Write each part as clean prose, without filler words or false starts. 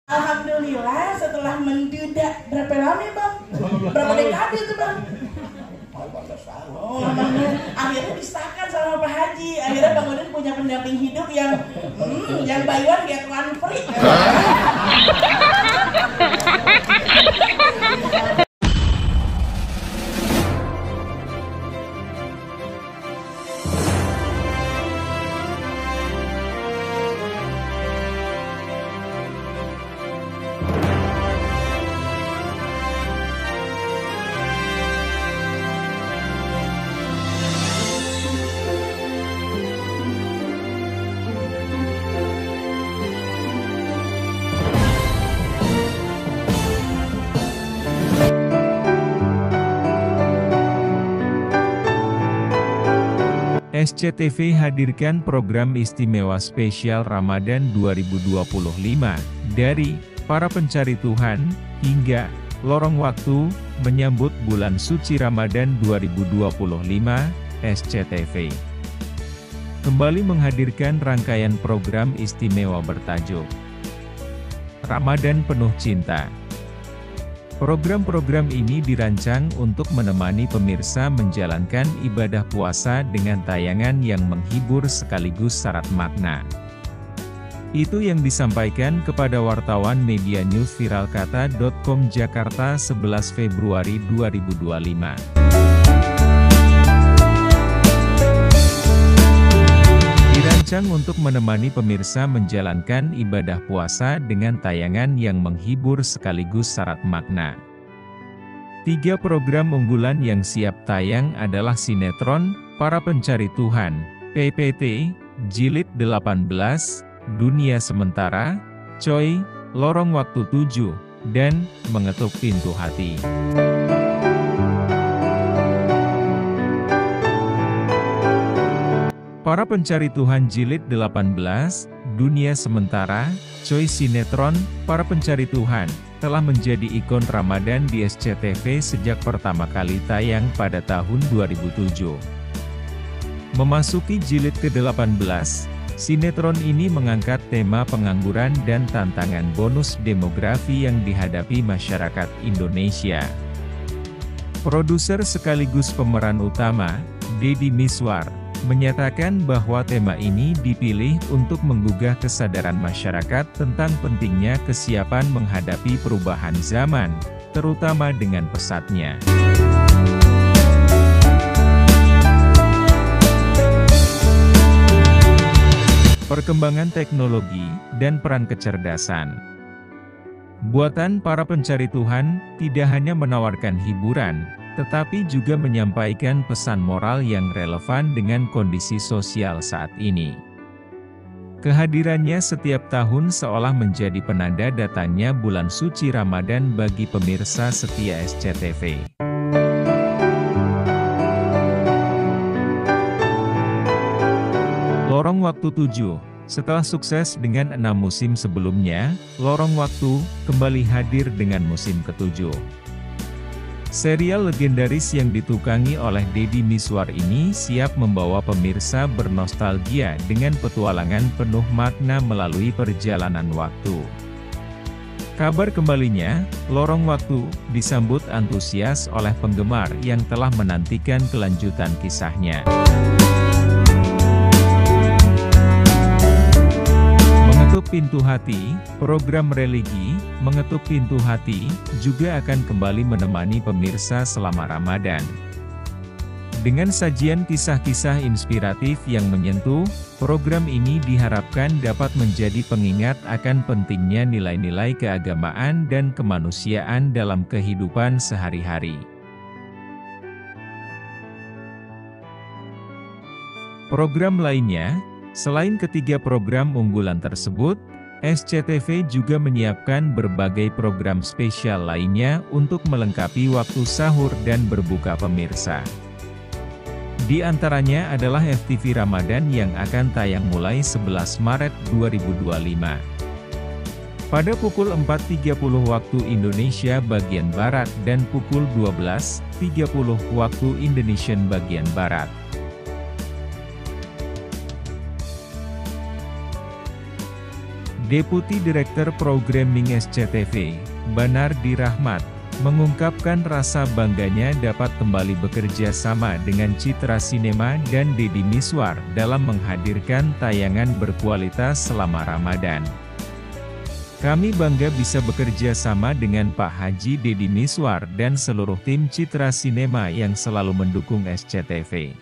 Alhamdulillah setelah mendudak berapa lama bang? Berapa dekade itu bang? Oh lamanya. Akhirnya disahkan sama Pak Haji. Akhirnya Bang Udin punya pendamping hidup yang buy one get one free. SCTV hadirkan program istimewa spesial Ramadan 2025, dari para pencari Tuhan, hingga lorong waktu, menyambut bulan suci Ramadan 2025, SCTV kembali menghadirkan rangkaian program istimewa bertajuk Ramadan Penuh Cinta. Program-program ini dirancang untuk menemani pemirsa menjalankan ibadah puasa dengan tayangan yang menghibur sekaligus syarat makna. Itu yang disampaikan kepada wartawan media news viralkata.com Jakarta 11 Februari 2025. Dirancang untuk menemani pemirsa menjalankan ibadah puasa dengan tayangan yang menghibur sekaligus syarat makna. 3 program unggulan yang siap tayang adalah sinetron Para Pencari Tuhan, PPT, Jilid 18, Dunia Sementara, Coy, Lorong Waktu 7, dan Mengetuk Pintu Hati. Para Pencari Tuhan Jilid 18, Dunia Sementara, Coy sinetron, Para Pencari Tuhan, telah menjadi ikon Ramadan di SCTV sejak pertama kali tayang pada tahun 2007. Memasuki jilid ke-18, sinetron ini mengangkat tema pengangguran dan tantangan bonus demografi yang dihadapi masyarakat Indonesia. Produser sekaligus pemeran utama, Deddy Mizwar, menyatakan bahwa tema ini dipilih untuk menggugah kesadaran masyarakat tentang pentingnya kesiapan menghadapi perubahan zaman, terutama dengan pesatnya perkembangan teknologi dan peran kecerdasan. Buatan Para Pencari Tuhan tidak hanya menawarkan hiburan, tetapi juga menyampaikan pesan moral yang relevan dengan kondisi sosial saat ini. Kehadirannya setiap tahun seolah menjadi penanda datangnya bulan suci Ramadan bagi pemirsa setia SCTV. Lorong Waktu 7. Setelah sukses dengan 6 musim sebelumnya, Lorong Waktu kembali hadir dengan musim ke-7. Serial legendaris yang ditukangi oleh Deddy Mizwar ini siap membawa pemirsa bernostalgia dengan petualangan penuh makna melalui perjalanan waktu. Kabar kembalinya, Lorong Waktu, disambut antusias oleh penggemar yang telah menantikan kelanjutan kisahnya. Mengetuk Pintu Hati, program religi, Mengetuk Pintu Hati, juga akan kembali menemani pemirsa selama Ramadan. Dengan sajian kisah-kisah inspiratif yang menyentuh, program ini diharapkan dapat menjadi pengingat akan pentingnya nilai-nilai keagamaan dan kemanusiaan dalam kehidupan sehari-hari. Program lainnya, selain ketiga program unggulan tersebut, SCTV juga menyiapkan berbagai program spesial lainnya untuk melengkapi waktu sahur dan berbuka pemirsa. Di antaranya adalah FTV Ramadan yang akan tayang mulai 11 Maret 2025. Pada pukul 4.30 waktu Indonesia bagian Barat dan pukul 12.30 waktu Indonesia bagian Barat. Deputi Direktur Programming SCTV, Banardi Rahmat, mengungkapkan rasa bangganya dapat kembali bekerja sama dengan Citra Sinema dan Deddy Miswar dalam menghadirkan tayangan berkualitas selama Ramadan. Kami bangga bisa bekerja sama dengan Pak Haji Deddy Miswar dan seluruh tim Citra Sinema yang selalu mendukung SCTV.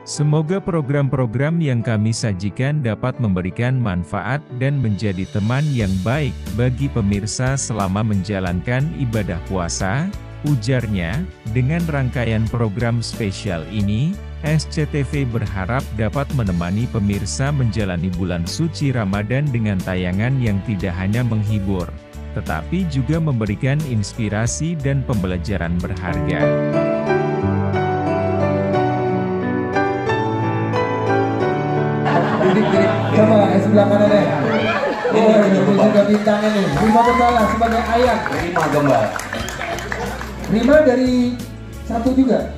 Semoga program-program yang kami sajikan dapat memberikan manfaat dan menjadi teman yang baik bagi pemirsa selama menjalankan ibadah puasa, ujarnya. Dengan rangkaian program spesial ini, SCTV berharap dapat menemani pemirsa menjalani bulan suci Ramadan dengan tayangan yang tidak hanya menghibur, tetapi juga memberikan inspirasi dan pembelajaran berharga. Coba yang sebelah kanan deh. Oh, ini juga bintangnya nih. Rima Gembala sebagai ayah. Rima Gembala. Rima dari satu juga?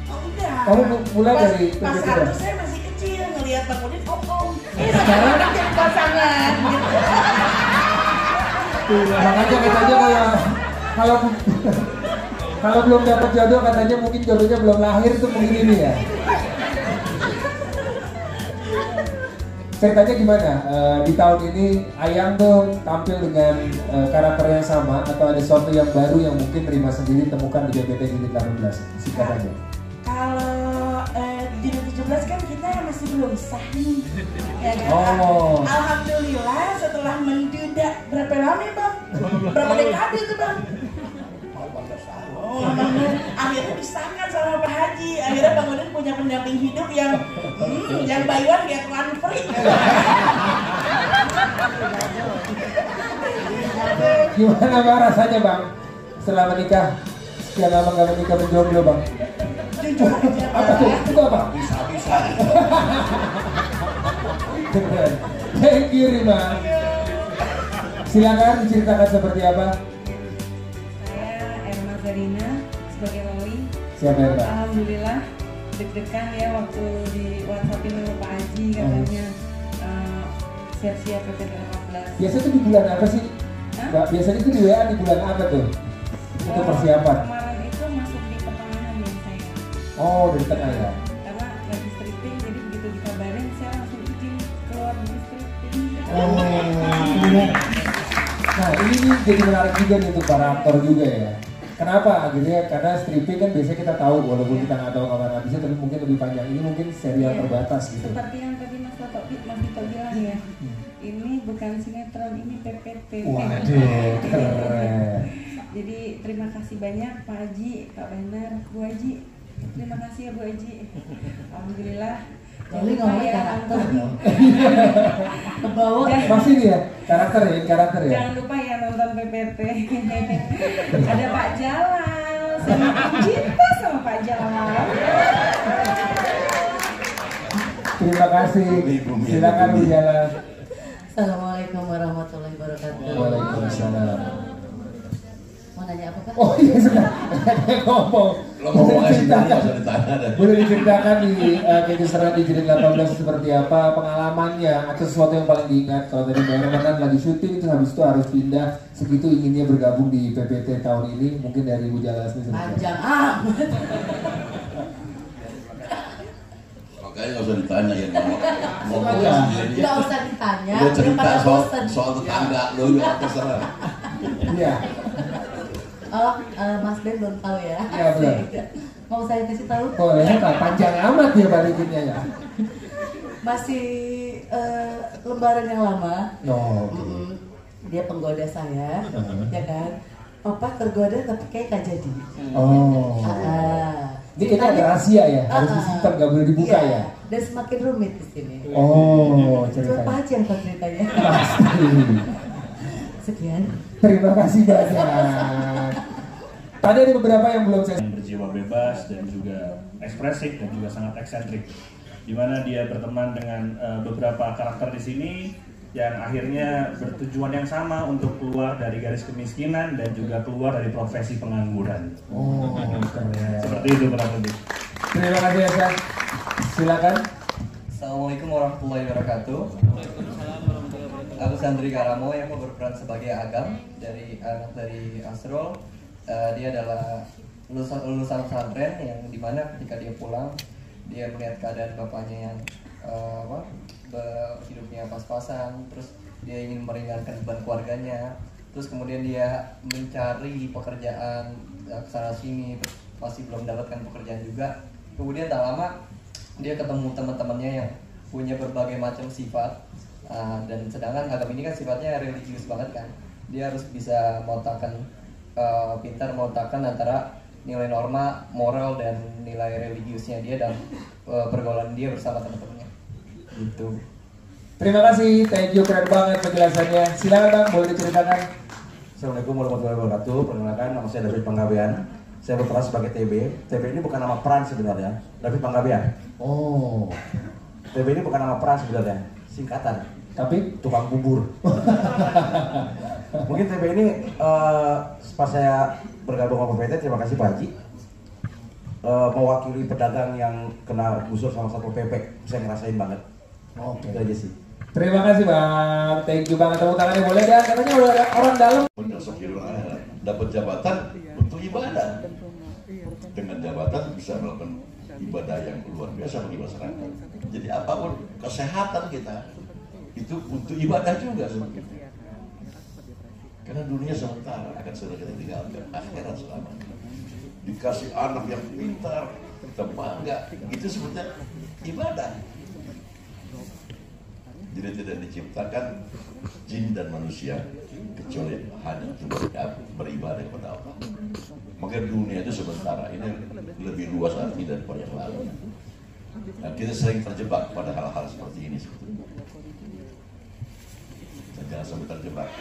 Oh enggak. Kamu mulai dari pas PPT satu berapa? saya masih kecil ngelihat Bang Udin om. Sekarang kan jadi pasangan gitu. Makanya katanya kalau belum dapat jodoh katanya mungkin jodohnya belum lahir tuh mungkin ini ya. Ceritanya gimana? Di tahun ini Ayang tuh tampil dengan karakter yang sama atau ada sesuatu yang baru yang mungkin Rima sendiri temukan di PPT Jilid 18? Singkat aja. Kalau Jilid 17 kan kita masih belum sah nih, ya kan? Oh. Alhamdulillah setelah menduda berapa lama Bang? Berapa dekade tuh Bang? Oh, akhirnya disahkan sama Pak Haji. Akhirnya Bang Udin punya pendamping hidup yang by one get one free. Gimana Bang rasanya Bang? Setelah menikah, sekian lama gak menikah menjomblo Bang? Jujur aja Apa tuh? Itu apa? Bisa-bisa. Keren. Thank you Rima. Silakan diceritakan seperti apa? Zarina sebagai Loli. Siapa ya Mbak? Alhamdulillah deg-degan ya waktu di WhatsAppin sama Pak Haji katanya siap-siap PPT 18. Biasa tuh di bulan apa sih? Mbak, biasanya itu di WA di bulan apa tuh? Itu persiapan. Kemarin itu masuk di pertengahan biasanya. Oh, dari tengah ya? Karena lagi stripping, jadi begitu dikabarin saya langsung izin keluar dari stripping. Oh. Nah ini nih jadi menarik juga nih untuk para aktor juga ya. Kenapa? Akhirnya karena stripping kan biasanya kita tahu walaupun kita nggak tahu kapan habisnya tapi mungkin lebih panjang. Ini mungkin serial terbatas gitu. Seperti yang tadi Mas Tito bilang ya. Ini bukan sinetron, ini PPT. Waduh, keren. Jadi terima kasih banyak Pak Haji, Pak Banar, Bu Haji. Terima kasih ya Bu Haji. Alhamdulillah. Jadi ngomongin karakter dong. Kebawa. Masih nih ya karakter ya. Jangan lupa ya nonton PPT. Ada Pak Jalal, saya cinta sama Pak Jalal. Terima kasih. Silakan Bu Jalal. Assalamualaikum warahmatullahi wabarakatuh. Waalaikumsalam. Mau nanya apa Pak? Oh iya sudah. Ngomong. Lo ngomong aja sendiri nggak usah ditanya deh. Boleh diceritakan di kejuaraan di Jilid 18 seperti apa pengalamannya atau sesuatu yang paling diingat kalau tadi Mbak Ramadan lagi syuting itu habis itu harus pindah segitu inginnya bergabung di PPT tahun ini mungkin dari Bu Jalal sendiri. Panjang amat. Makanya nggak usah ditanya ya ngomong Iya. sendiri. Nggak usah ditanya. Udah cerita daripada bosen. soal tetangga lo juga terserah. Iya. Oh, Mas Ben belum tahu ya. Iya, benar. Mau saya kasih tahu? Boleh Kak, panjang amat ya balikinnya ya. Masih lembaran yang lama. No. Dia penggoda saya, ya kan? Papa tergoda tapi kayak gak jadi. Oh. Ini kayaknya ada rahasia ya, harus disimpan, gak boleh dibuka ya. Dan semakin rumit di sini. Oh, Coba ceritanya. aja apa ceritanya. Pasti. Sekian. Terima kasih banyak. Tadi ada beberapa yang belum saya. Yang berjiwa bebas dan juga ekspresif dan juga sangat eksentrik, di mana dia berteman dengan beberapa karakter di sini yang akhirnya bertujuan yang sama untuk keluar dari garis kemiskinan dan juga keluar dari profesi pengangguran. Oh, keren. Seperti itu kurang lebih. Terima kasih ya, Chef. Silakan. Assalamualaikum warahmatullahi wabarakatuh. Aku Sandri Karamo yang mau berperan sebagai Agam dari anak dari Asrul. Dia adalah lulusan pesantren yang dimana ketika dia pulang dia melihat keadaan bapaknya yang hidupnya pas-pasan, terus dia ingin meringankan beban keluarganya, terus kemudian dia mencari pekerjaan kesana sini, terus masih belum mendapatkan pekerjaan juga. Kemudian tak lama dia ketemu teman-temannya yang punya berbagai macam sifat, dan sedangkan Agam ini kan sifatnya religius banget kan. Dia harus bisa pintar memotakkan antara nilai norma, moral, dan nilai religiusnya dia dan pergaulan dia bersama teman-temannya. Gitu. Terima kasih, thank you, keren banget penjelasannya. Silakan Bang, boleh diceritakan. Assalamualaikum warahmatullahi wabarakatuh. Perkenalkan, nama saya David Panggabean. Saya berperan sebagai TB. TB ini bukan nama peran sebenarnya. David Panggabean. Oh. TB ini bukan nama peran sebenarnya, singkatan. Tapi tukang bubur. Mungkin TB ini pas saya bergabung sama PPT, terima kasih Pak Haji. Mewakili pedagang yang kena gusur sama Satpol PP, saya ngerasain banget. Oke. Itu aja sih. Terima kasih Bang, thank you banget, tepuk tangannya boleh dan katanya udah ada orang dalam. Dapat jabatan untuk ibadah. Dengan jabatan bisa melakukan ibadah yang luar biasa bagi masyarakat. Jadi apapun kesehatan kita itu untuk ibadah juga sebenarnya. Karena dunia sementara akan sudah kita tinggalkan, akhirat selamanya. Dikasih anak yang pintar, kita bangga, itu sebetulnya ibadah. Jadi tidak diciptakan jin dan manusia kecuali hanya untuk beribadah kepada Allah. Maka dunia itu sementara, ini lebih luas arti daripada yang lalu. Dan kita sering terjebak pada hal-hal seperti ini sebetulnya. Dan jangan sampai terjebak.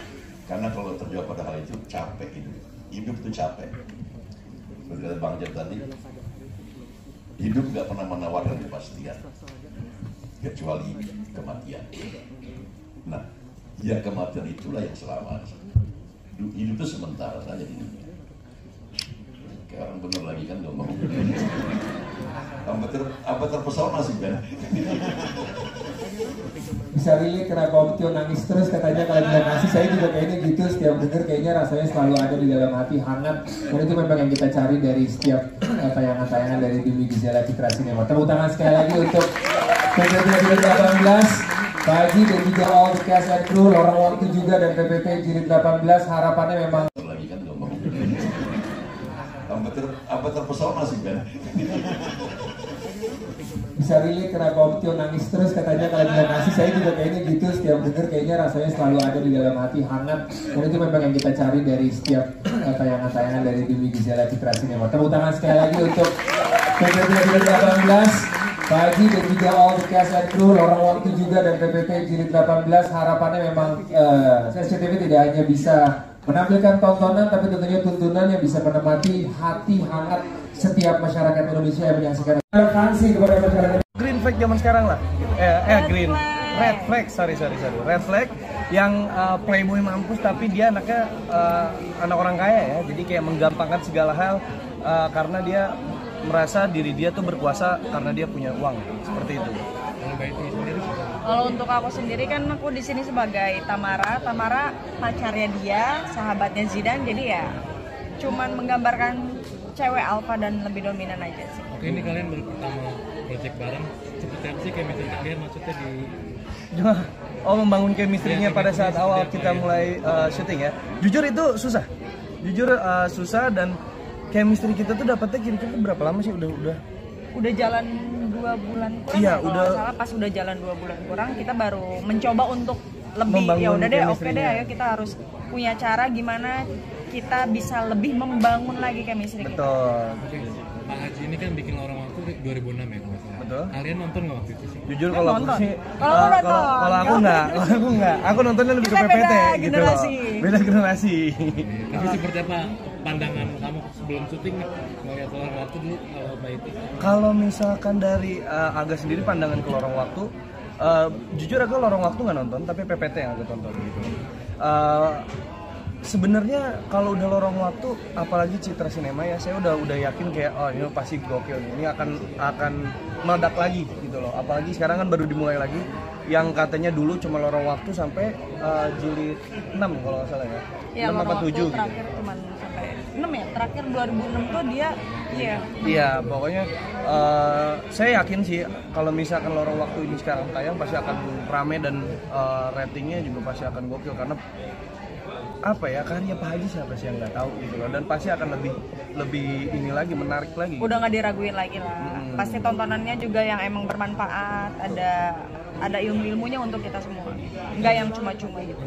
Karena kalau terjebak pada hal itu capek hidup. Hidup itu capek. Seperti kata Bang Jab tadi, hidup gak pernah menawarkan kepastian kecuali kematian. Nah, ya kematian itulah yang selamanya. Hidup itu sementara saja di dunia. Sekarang bener lagi kan ngomong. Apa terpesona sih Ben? Bisa relate kenapa Om Tio nangis terus katanya kalau bilang kasih. Saya juga kayaknya gitu, setiap denger kayaknya rasanya selalu ada di dalam hati, hangat. Dan itu memang yang kita cari dari setiap tayangan-tayangan dari Demi Gejala Citra Sinema. Tepuk tangan sekali lagi untuk PPT 18, Pak Haji dan juga all the cast and crew, Lorong Waktu juga dan PPT Jilid 18. Harapannya memang lagi kan ngomong. Apa terpesona sih Ben? bisa relate kenapa Om Tio nangis terus katanya kalau bilang kasih. Saya juga kayaknya gitu, setiap denger kayaknya rasanya selalu ada di dalam hati, hangat. Dan itu memang yang kita cari dari setiap tayangan-tayangan dari Demi Gejala Citra Sinema. Tepuk tangan sekali lagi untuk PPT 18, Pak Haji dan juga all the cast and crew, Lorong Waktu juga dan PPT Jilid 18. Harapannya memang SCTV tidak hanya bisa menampilkan tontonan, tapi tentunya tuntunan yang bisa menemani hati hangat setiap masyarakat Indonesia yang menyaksikan. Relevansi kepada masyarakat. Green flag zaman sekarang lah. Red flag yang playboy mampus tapi dia anaknya anak orang kaya ya. Jadi kayak menggampangkan segala hal karena dia merasa diri dia tuh berkuasa karena dia punya uang. Seperti itu. Kalau untuk aku sendiri kan aku di sini sebagai Tamara pacarnya dia, sahabatnya Zidane, jadi ya cuman menggambarkan cewek alpha dan lebih dominan aja sih. Oke, ini kalian baru pertama project bareng, seperti apa sih chemistry kalian maksudnya di? Membangun chemistry-nya pada saat awal kita mulai syuting ya. Jujur itu susah, susah dan chemistry kita tuh dapetnya kira-kira berapa lama sih? Udah jalan 2 bulan kurang. Iya, kalau salah pas udah jalan 2 bulan kurang kita baru mencoba untuk lebih ya udah deh, oke deh, ayo kita harus punya cara gimana kita bisa lebih membangun lagi chemistry kita. Betul. Pak Haji ini kan bikin Lorong Waktu 2006 ya kalau salah. Betul. Kalian nonton nggak waktu itu sih? Jujur kalau aku sih, kalau aku nggak, aku nontonnya lebih ke PPT gitu loh. Beda generasi. Tapi seperti apa pandangan kamu sebelum syuting melihat Lorong Waktu dulu apa itu? Kalau misalkan dari Aga sendiri pandangan ke Lorong Waktu, jujur aku Lorong Waktu nggak nonton, tapi PPT yang aku tonton gitu. sebenarnya kalau udah lorong waktu, apalagi Citra Sinema ya, saya udah yakin kayak oh ini pasti gokil, ini akan meledak lagi gitu loh. Apalagi sekarang kan baru dimulai lagi, yang katanya dulu cuma lorong waktu sampai jilid 6 kalau nggak salah ya. Ya, 6 apa 7 gitu. Terakhir cuman sampai 6 ya, terakhir 2006 tuh dia Iya, pokoknya saya yakin sih kalau misalkan lorong waktu ini sekarang tayang pasti akan rame dan ratingnya juga pasti akan gokil, karena apa ya, karya Pak Haji siapa sih yang nggak tahu gitu loh, dan pasti akan lebih ini lagi, menarik lagi. Udah nggak diraguin lagi lah. Pasti tontonannya juga yang emang bermanfaat, ada ilmu-ilmunya untuk kita semua, nggak yang cuma-cuma gitu.